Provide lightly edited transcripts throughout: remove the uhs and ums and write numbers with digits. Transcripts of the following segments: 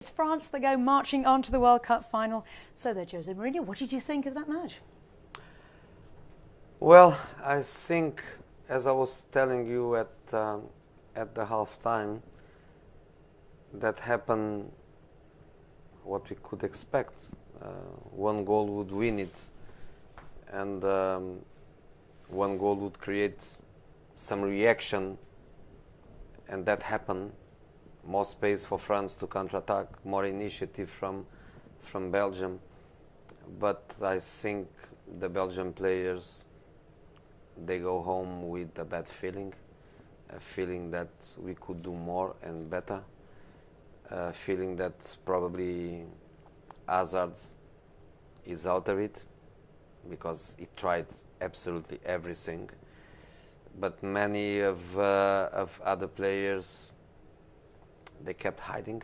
It's France, they go marching on to the World Cup final. So there, Jose Mourinho, what did you think of that match? Well, I think, as I was telling you at the half-time, that happened what we could expect. One goal would win it, and one goal would create some reaction, and that happened. More space for France to counterattack, more initiative from Belgium. But I think the Belgian players, they go home with a bad feeling, a feeling that we could do more and better, a feeling that probably Hazard is out of it because he tried absolutely everything. But many of other players, they kept hiding,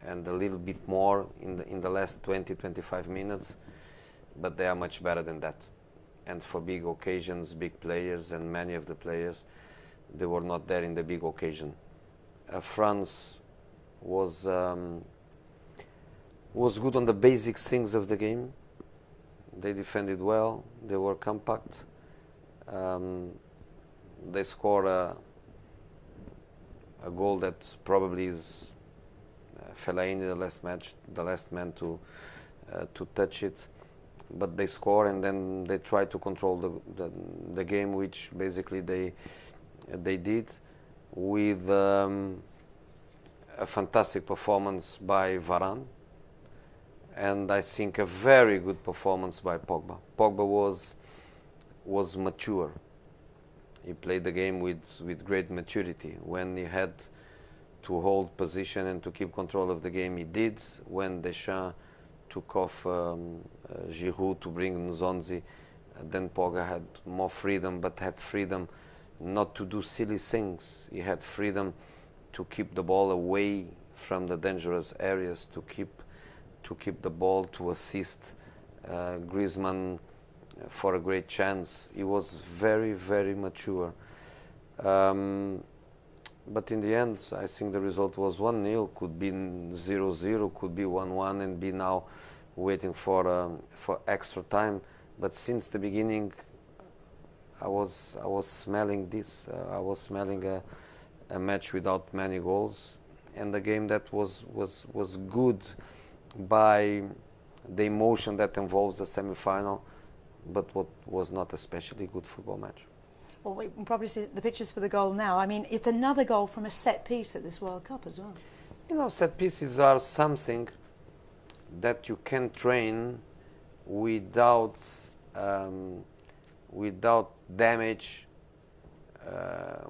and a little bit more in the last 20-25 minutes, but they are much better than that. And for big occasions, big players, and many of the players, they were not there in the big occasion. France was good on the basic things of the game. They defended well, they were compact. They scored a goal that probably is Fellaini, the last man to touch it, but they score, and then they try to control the game, which basically they did with a fantastic performance by Varane, and I think a very good performance by Pogba. Pogba was mature. He played the game with great maturity. When he had to hold position and to keep control of the game, he did. When Deschamps took off Giroud to bring Nzonzi, then Pogba had more freedom, but had freedom not to do silly things. He had freedom to keep the ball away from the dangerous areas, to keep the ball, to assist Griezmann for a great chance. He was very, very mature. But in the end, I think the result was 1-0, could be 0-0, could be 1-1, and be now waiting for extra time. But since the beginning, I was smelling this. I was smelling a match without many goals, and a game that was good by the emotion that involves the semi-final, but what was not especially good football match. Well, we can probably see the pictures for the goal now. I mean, it's another goal from a set piece at this World Cup as well. You know, set pieces are something that you can train without damage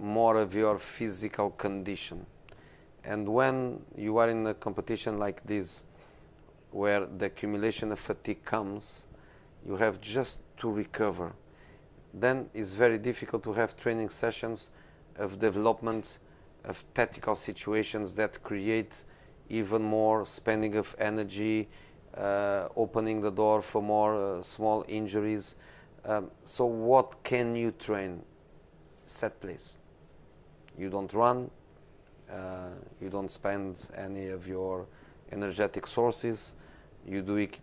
more of your physical condition. And when you are in a competition like this, where the accumulation of fatigue comes, you have just to recover. Then it's very difficult to have training sessions of development of tactical situations that create even more spending of energy, opening the door for more small injuries. So what can you train? Set plays. You don't run, you don't spend any of your energetic sources. You do it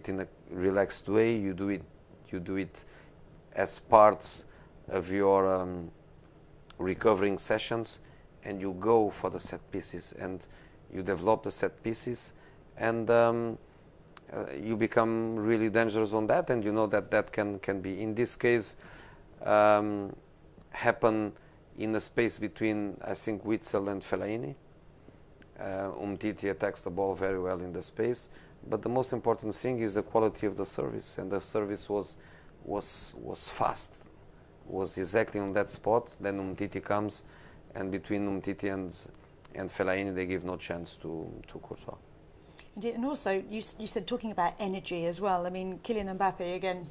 in a relaxed way. You do it as part of your recovering sessions, and you go for the set pieces, and you develop the set pieces, and you become really dangerous on that, and you know that can be, in this case, happen in the space between, I think, Witsel and Fellaini. Umtiti attacks the ball very well in the space, but the most important thing is the quality of the service, and the service was fast, was exactly on that spot. Then Umtiti comes, and between Umtiti and Fellaini, they give no chance to Courtois. Indeed, and also you said, talking about energy as well. I mean, Kylian Mbappe again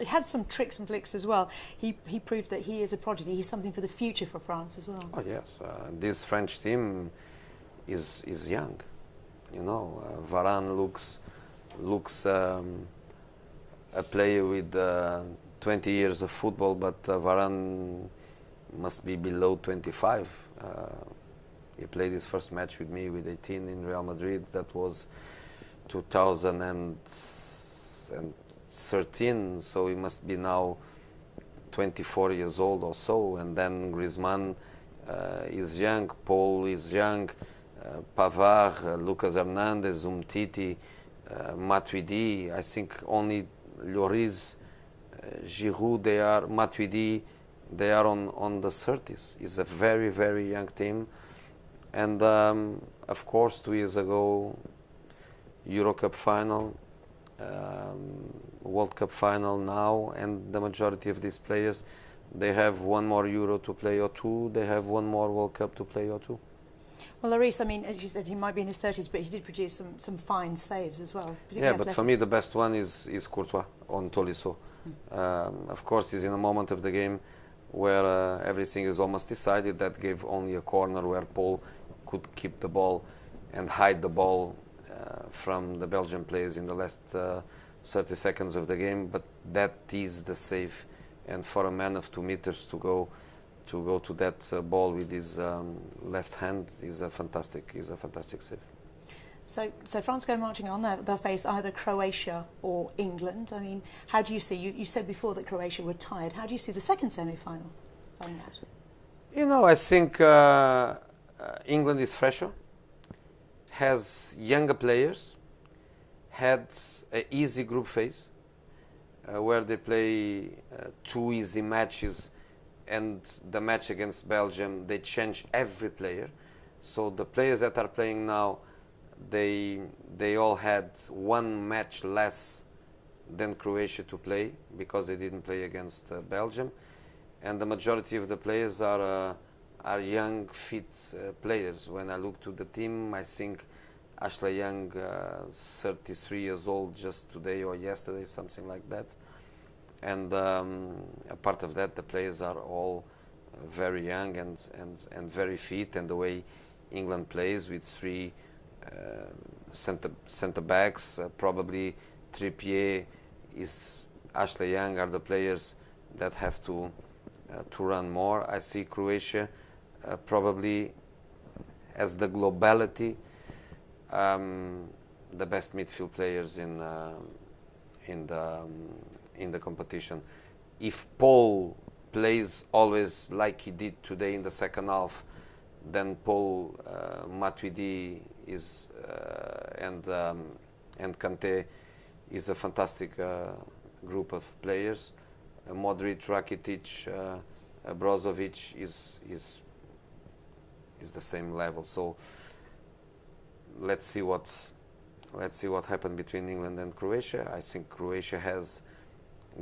had some tricks and flicks as well. He proved that he is a prodigy. He's something for the future for France as well. Oh yes, this French team is young. You know, Varane looks a player with 20 years of football, but Varane must be below 25. He played his first match with me with 18 in Real Madrid. That was 2013, so he must be now 24 years old or so. And then Griezmann is young, Paul is young, Pavard, Lucas Hernandez, Umtiti, Matuidi. I think only Lloris, Giroud, Matuidi, they are on the 30s. It's a very, very young team. And of course, 2 years ago, Euro Cup final, World Cup final now, and the majority of these players, they have one more Euro to play or two, they have one more World Cup to play or two. Well, Lloris, I mean, as you said, he might be in his 30s, but he did produce some fine saves as well. Yeah, but for me the best one is Courtois on Tolisso. Of course, he's in a moment of the game where everything is almost decided. That gave only a corner where Paul could keep the ball and hide the ball from the Belgian players in the last 30 seconds of the game. But that is the save, and for a man of 2 meters to go to that ball with his left hand is a fantastic save. So France go marching on. They'll face either Croatia or England. I mean, how do you see? You said before that Croatia were tired. How do you see the second semi-final playing out? You know, I think England is fresher, has younger players, had an easy group phase where they play 2 easy matches, and the match against Belgium they change every player. So the players that are playing now, they all had 1 match less than Croatia to play because they didn't play against Belgium, and the majority of the players are young, fit players. When I look to the team, I think Ashley Young, 33 years old just today or yesterday, something like that. And apart of that, the players are all very young and very fit. And the way England plays with 3 centre backs, probably Trippier, Ashley Young are the players that have to run more. I see Croatia probably as the globality, the best midfield players in the competition. If Paul plays always like he did today in the second half, then Paul, Matuidi and Kante is a fantastic group of players. Modric, Rakitic, Brozovic is the same level. So let's see what happened between England and Croatia. I think Croatia has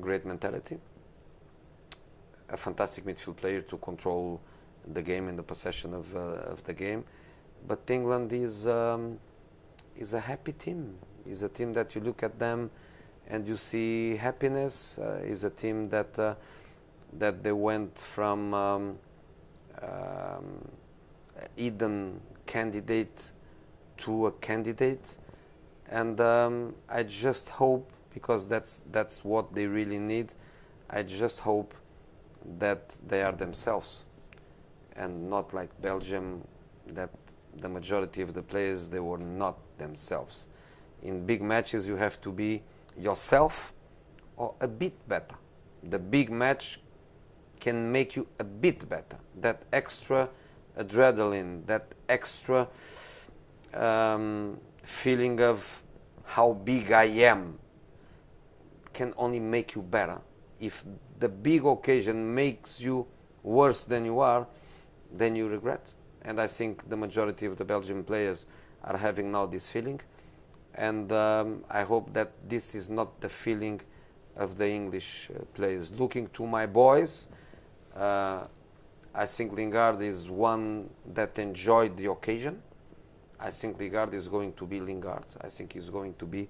great mentality, a fantastic midfield player to control the game and the possession of the game. But England is a happy team. Is a team that you look at them and you see happiness. Is a team that they went from Eden candidate to a candidate, and I just hope, because that's what they really need, I just hope that they are themselves and not like Belgium, that the majority of the players, they were not themselves. In big matches you have to be yourself or a bit better. The big match can make you a bit better. That extra adrenaline, that extra feeling of how big I am can only make you better. If the big occasion makes you worse than you are, then you regret. And I think the majority of the Belgian players are having now this feeling, and I hope that this is not the feeling of the English players. Looking to my boys, I think Lingard is one that enjoyed the occasion. I think Lingard is going to be Lingard. I think he's going to be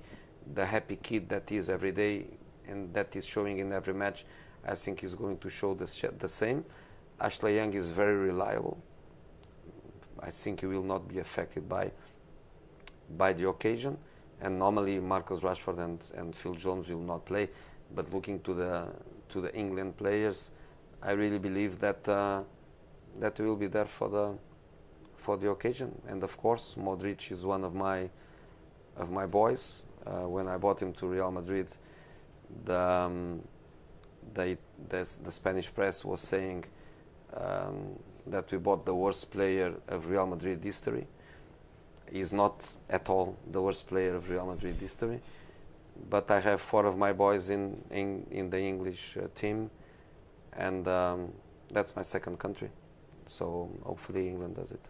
the happy kid that he is every day and that is showing in every match. I think he's going to show the same. Ashley Young is very reliable. I think he will not be affected by the occasion. And normally Marcus Rashford and Phil Jones will not play. But looking to the England players, I really believe that that will be there for for the occasion. And of course, Modric is one of my boys. When I bought him to Real Madrid, the Spanish press was saying that we bought the worst player of Real Madrid history. He's not at all the worst player of Real Madrid history, but I have 4 of my boys in the English team, and that's my second country. So hopefully England does it.